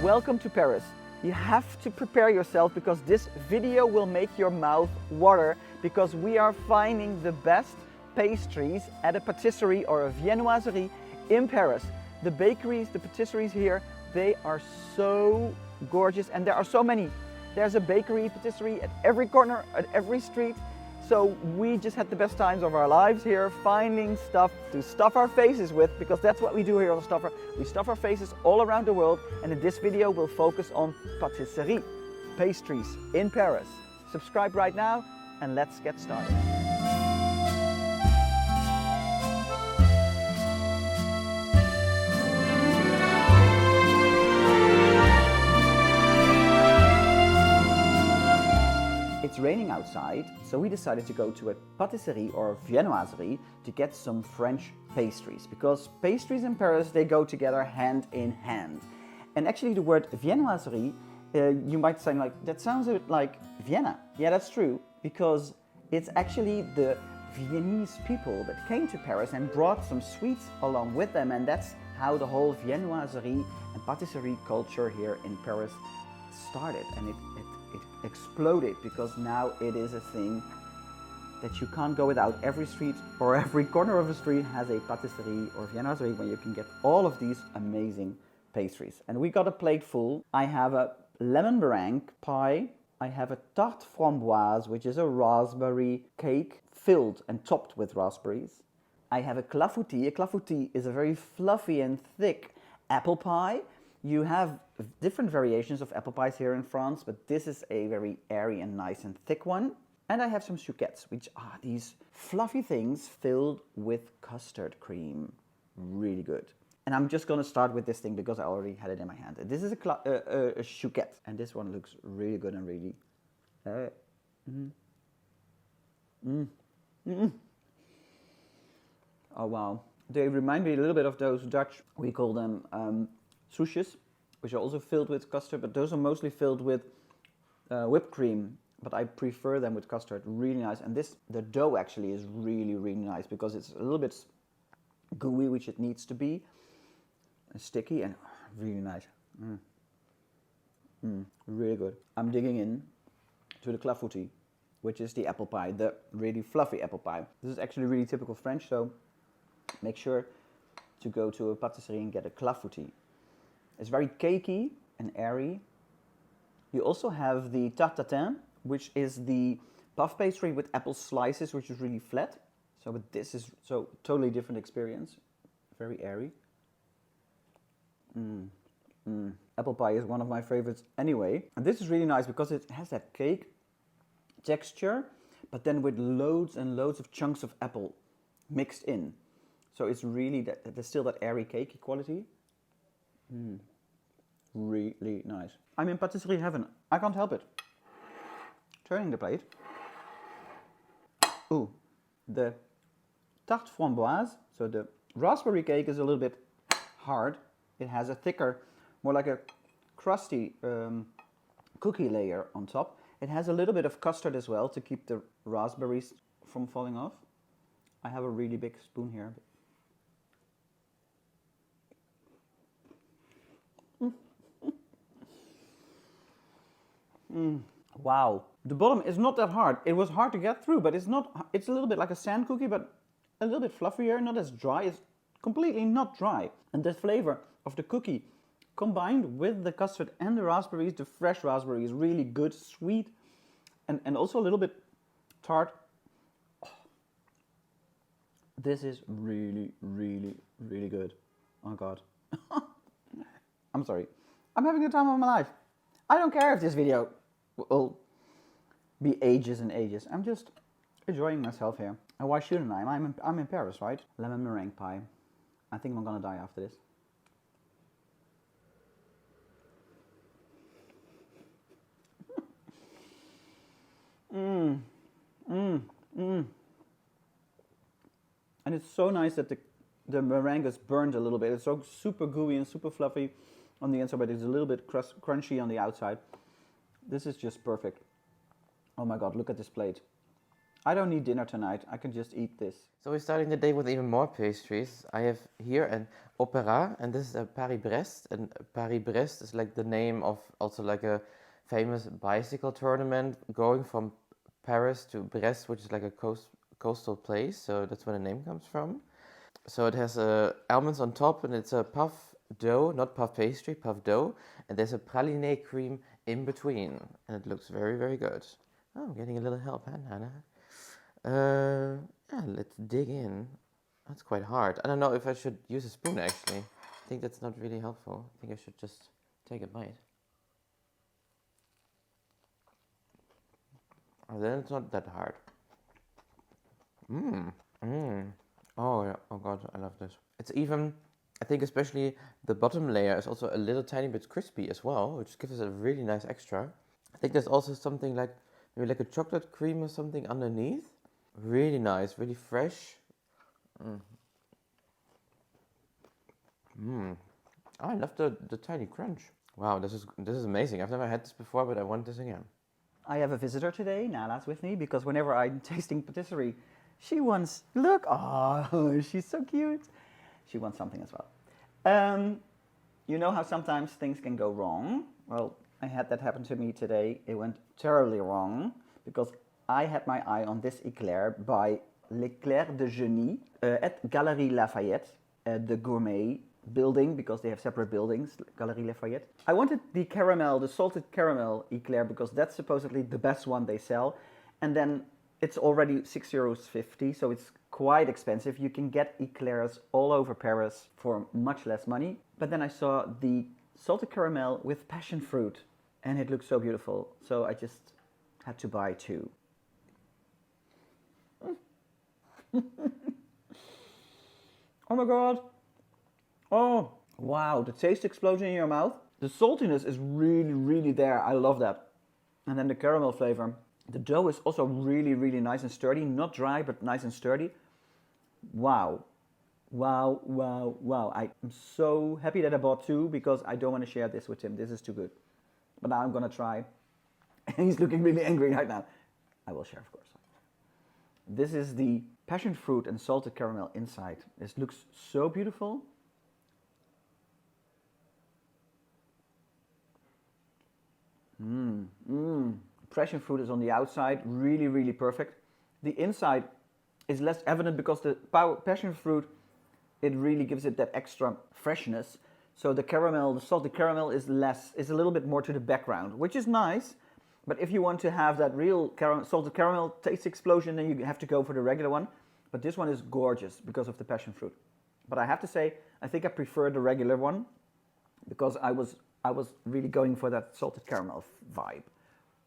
Welcome to Paris. You have to prepare yourself because this video will make your mouth water because we are finding the best pastries at a patisserie or a viennoiserie in Paris. The bakeries, the patisseries here, they are so gorgeous and there are so many. There's a bakery, patisserie at every corner, at every street. So we just had the best times of our lives here, finding stuff to stuff our faces with, because that's what we do here on STUFR. We stuff our faces all around the world, and in this video we'll focus on patisserie, pastries in Paris. Subscribe right now and let's get started. It's raining outside, so we decided to go to a patisserie or viennoiserie to get some French pastries, because pastries in Paris, they go together hand in hand. And actually the word viennoiserie, you might say like, that sounds a bit like Vienna. Yeah, that's true, because it's actually the Viennese people that came to Paris and brought some sweets along with them, and that's how the whole viennoiserie and patisserie culture here in Paris started, and it exploded because now it is a thing that you can't go without. Every street or every corner of a street has a patisserie or viennoiserie where you can get all of these amazing pastries. And we got a plate full. I have a lemon meringue pie. I have a tarte framboise, which is a raspberry cake filled and topped with raspberries. I have a clafoutis. A clafoutis is a very fluffy and thick apple pie. You have different variations of apple pies here in France, but this is a very airy and nice and thick one. And I have some chouquettes, which are these fluffy things filled with custard cream. Really good. And I'm just going to start with this thing because I already had it in my hand. This is a chouquette, and this one looks really good and really... Oh wow. They remind me a little bit of those Dutch, we call them souches, which are also filled with custard, but those are mostly filled with whipped cream, but I prefer them with custard. Really nice. And the dough actually is really nice because it's a little bit gooey, which it needs to be, and sticky, and really nice. Really good. I'm digging in to the clafoutis, which is the apple pie, the really fluffy apple pie. This is actually really typical French, so make sure to go to a patisserie and get a clafoutis. It's very cakey and airy. You also have the tarte tatin, which is the puff pastry with apple slices, which is really flat. So, but this is so totally different experience. Very airy. Apple pie is one of my favorites anyway. And this is really nice because it has that cake texture, but then with loads and loads of chunks of apple mixed in. So it's really there's still that airy cakey quality. Really nice. I'm in patisserie heaven. I can't help it. Turning the plate. Ooh, the tarte framboise. So the raspberry cake is a little bit hard. It has a thicker, more like a crusty cookie layer on top. It has a little bit of custard as well to keep the raspberries from falling off. I have a really big spoon here. Wow, the bottom is not that hard. It was hard to get through, but it's not. It's a little bit like a sand cookie, but a little bit fluffier, not as dry. It's completely not dry. And the flavor of the cookie combined with the custard and the raspberries, the fresh raspberries, really good, sweet, and also a little bit tart. Oh, this is really good. Oh God. I'm sorry. I'm having the time of my life. I don't care if this video will be ages and ages. I'm just enjoying myself here. And why shouldn't I? I'm in Paris, right? Lemon meringue pie. I think I'm gonna die after this. And it's so nice that the meringue is burned a little bit. It's so super gooey and super fluffy on the inside, but it's a little bit crunchy on the outside. This is just perfect. Oh my God, look at this plate. I don't need dinner tonight. I can just eat this. So we're starting the day with even more pastries. I have here an opera, and this is a Paris-Brest. And Paris-Brest is like the name of also like a famous bicycle tournament going from Paris to Brest, which is like a coastal place. So that's where the name comes from. So it has almonds on top, and it's a puff dough, not puff pastry, puff dough. And there's a praliné cream in between. And it looks very, very good. Oh, I'm getting a little help, huh, Nana? Yeah, let's dig in. That's quite hard. I don't know if I should use a spoon, actually. I think that's not really helpful. I think I should just take a bite. Oh, then it's not that hard. Oh, yeah. Oh, God, I love this. It's even, I think especially the bottom layer is also a little tiny bit crispy as well, which gives it a really nice extra. I think there's also something like, maybe like a chocolate cream or something underneath. Really nice, really fresh. I love the tiny crunch. Wow, this is amazing. I've never had this before, but I want this again. I have a visitor today. Nala's with me because whenever I'm tasting patisserie, she wants, look, oh, she's so cute. She wants something as well. You know how sometimes things can go wrong? Well, I had that happen to me today. It went terribly wrong because I had my eye on this eclair by Leclerde Journey at Galeries Lafayette, the gourmet building, because they have separate buildings, Galeries Lafayette. I wanted the caramel, the salted caramel eclair, because that's supposedly the best one they sell. And then it's already €6.50, so it's quite expensive. You can get eclairs all over Paris for much less money. But then I saw the salted caramel with passion fruit, and it looked so beautiful. So I just had to buy two. Oh my God. Oh, wow. The taste explosion in your mouth. The saltiness is really, really there. I love that. And then the caramel flavor. The dough is also really, really nice and sturdy. Not dry, but nice and sturdy. Wow. Wow, wow, wow. I'm so happy that I bought two because I don't want to share this with him. This is too good. But now I'm going to try. He's looking really angry right now. I will share, of course. This is the passion fruit and salted caramel inside. This looks so beautiful. Passion fruit is on the outside, really, really perfect. The inside is less evident because the passion fruit, it really gives it that extra freshness. So the caramel, the salted caramel is a little bit more to the background, which is nice. But if you want to have that real salted caramel taste explosion, then you have to go for the regular one. But this one is gorgeous because of the passion fruit. But I have to say, I think I prefer the regular one because I was really going for that salted caramel vibe.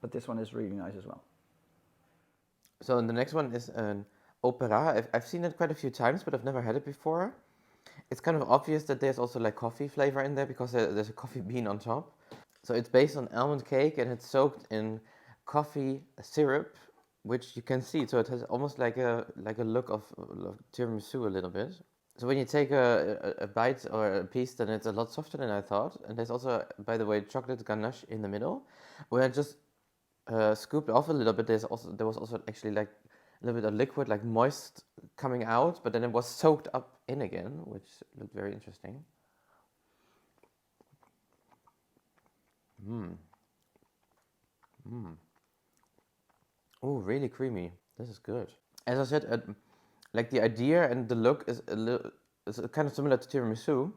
But this one is really nice as well. So the next one is an opera. I've seen it quite a few times, but I've never had it before. It's kind of obvious that there's also like coffee flavor in there because there's a coffee bean on top. So it's based on almond cake and it's soaked in coffee syrup, which you can see. So it has almost like a look of tiramisu a little bit. So when you take a bite or a piece, then it's a lot softer than I thought. And there's also, by the way, chocolate ganache in the middle. When I just scooped off a little bit, there was also actually like a little bit of liquid, like moist coming out, but then it was soaked up in again, which looked very interesting. Oh, really creamy. This is good. As I said, like the idea and the look is kind of similar to tiramisu,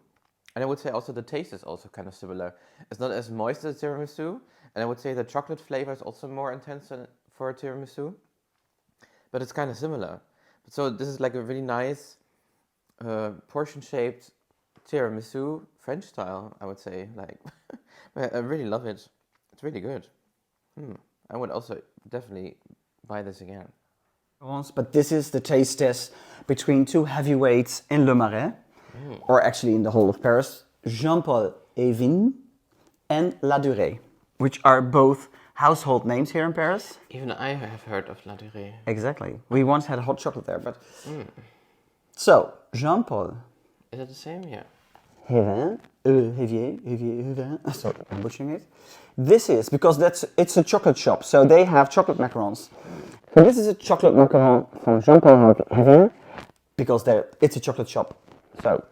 and I would say also the taste is also kind of similar. It's not as moist as tiramisu, and I would say the chocolate flavor is also more intense than for a tiramisu, but it's kind of similar. So this is like a really nice portion-shaped tiramisu, French style, I would say. Like, I really love it. It's really good. I would also definitely buy this again. But this is the taste test between two heavyweights in Le Marais, or actually in the whole of Paris, Jean-Paul Evin and La Durée, which are both household names here in Paris. Even I have heard of La Durée. Exactly. We once had hot chocolate there, but... So, Jean-Paul. Is it the same? Yeah. Evin, sorry, I'm butchering it. This is, because it's a chocolate shop, so they have chocolate macarons. So this is a chocolate macaron from Jean-Paul Evin, because it's a chocolate shop. So,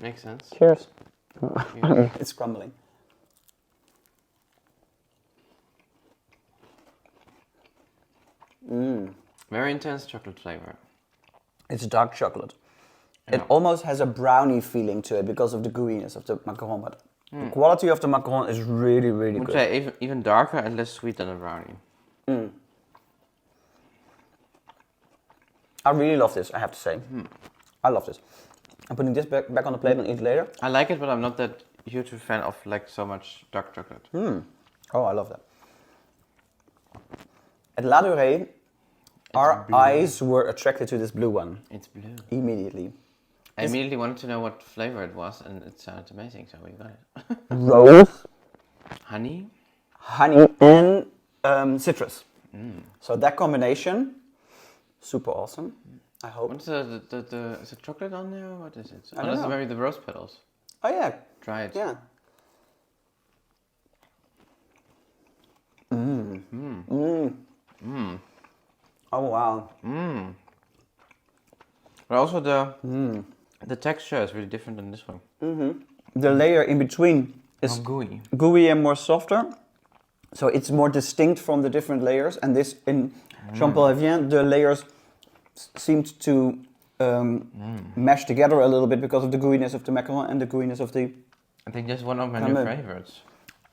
makes sense. Cheers. Cheers. It's crumbling. Very intense chocolate flavor. It's dark chocolate. Yeah. It almost has a brownie feeling to it because of the gooiness of the macaron, but the quality of the macaron is really, really good. Say even darker and less sweet than a brownie. I really love this, I have to say. I love this. I'm putting this back on the plate and eat later. I like it, but I'm not that huge a fan of like so much dark chocolate. Oh, I love that. At La Durée, our eyes were attracted to this blue one. It's blue. Immediately. I immediately wanted to know what flavor it was, and it sounded amazing, so we got it. Rose, Honey, honey, and citrus. So that combination, super awesome. I hope. what's the is it chocolate on there? Or what is it? I don't know. Maybe the rose petals. Oh yeah. Try it. Yeah. Oh wow. But also the texture is really different than this one. The layer in between is gooey. gooey and more softer. So it's more distinct from the different layers. And this in Jean-Paul Evin, the layers seemed to mesh together a little bit because of the gooiness of the macaron and the gooiness of the... I think that's one of my new favorites.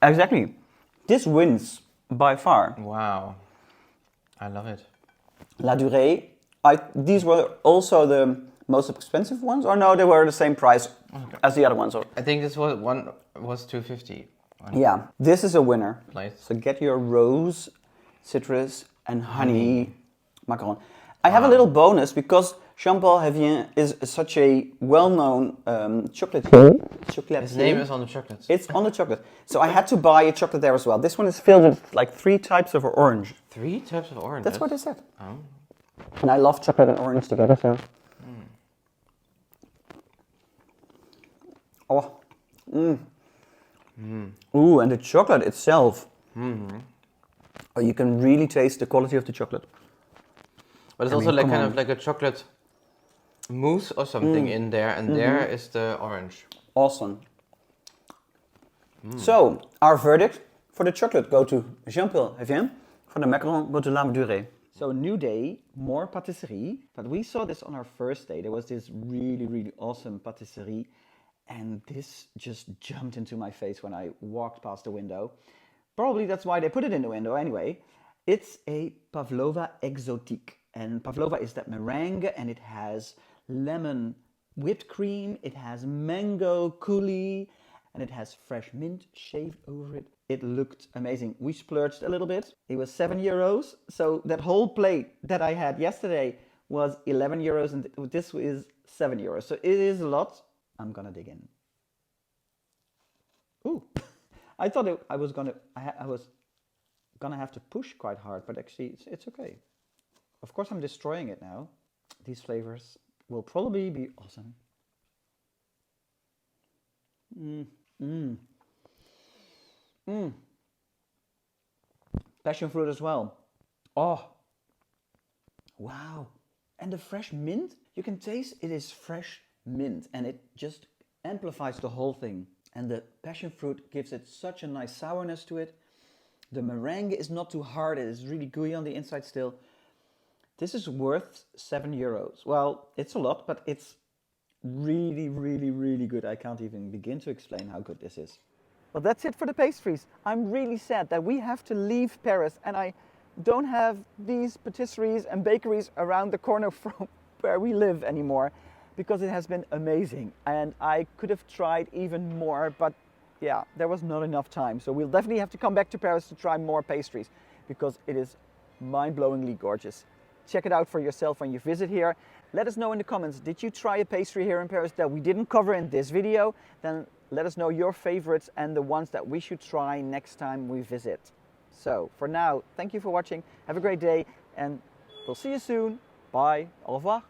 Exactly. This wins by far. Wow. I love it. La Durée, these were also the most expensive ones? Or no, they were the same price as the other ones. Or... I think this was $2.50. Yeah, this is a winner. Nice. So get your rose, citrus, and honey macaron. I have a little bonus because Jean-Paul Evin is such a well-known chocolatier. His name is on the chocolates. It's on the chocolate. So I had to buy a chocolate there as well. This one is filled with like 3 types of orange. 3 types of orange? That's what they said. Oh. And I love chocolate and orange together, so... Oh. Ooh, and the chocolate itself. Oh, you can really taste the quality of the chocolate. But it's also like kind of like a chocolate mousse or something in there, and there is the orange. Awesome. So, our verdict for the chocolate go to Jean-Paul Evin, for the macaron go to La Durée. So, new day, more patisserie, but we saw this on our first day. There was this really, really awesome patisserie, and this just jumped into my face when I walked past the window. Probably that's why they put it in the window anyway. It's a Pavlova Exotic. And Pavlova is that meringue, and it has lemon whipped cream, it has mango coulis, and it has fresh mint shaved over it. It looked amazing. We splurged a little bit. It was €7. So that whole plate that I had yesterday was €11, and this is €7. So it is a lot. I'm gonna dig in. Ooh, I thought I was gonna have to push quite hard, but actually it's okay. Of course, I'm destroying it now. These flavors will probably be awesome. Passion fruit as well. Oh, wow. And the fresh mint, you can taste it is fresh mint, and it just amplifies the whole thing. And the passion fruit gives it such a nice sourness to it. The meringue is not too hard, it is really gooey on the inside still. This is worth €7. Well, it's a lot, but it's really, really, really good. I can't even begin to explain how good this is. Well, that's it for the pastries. I'm really sad that we have to leave Paris, and I don't have these patisseries and bakeries around the corner from where we live anymore, because it has been amazing. And I could have tried even more, but yeah, there was not enough time. So we'll definitely have to come back to Paris to try more pastries, because it is mind-blowingly gorgeous. Check it out for yourself when you visit here. Let us know in the comments, did you try a pastry here in Paris that we didn't cover in this video? Then let us know your favorites and the ones that we should try next time we visit. So for now, thank you for watching. Have a great day, and we'll see you soon. Bye. Au revoir.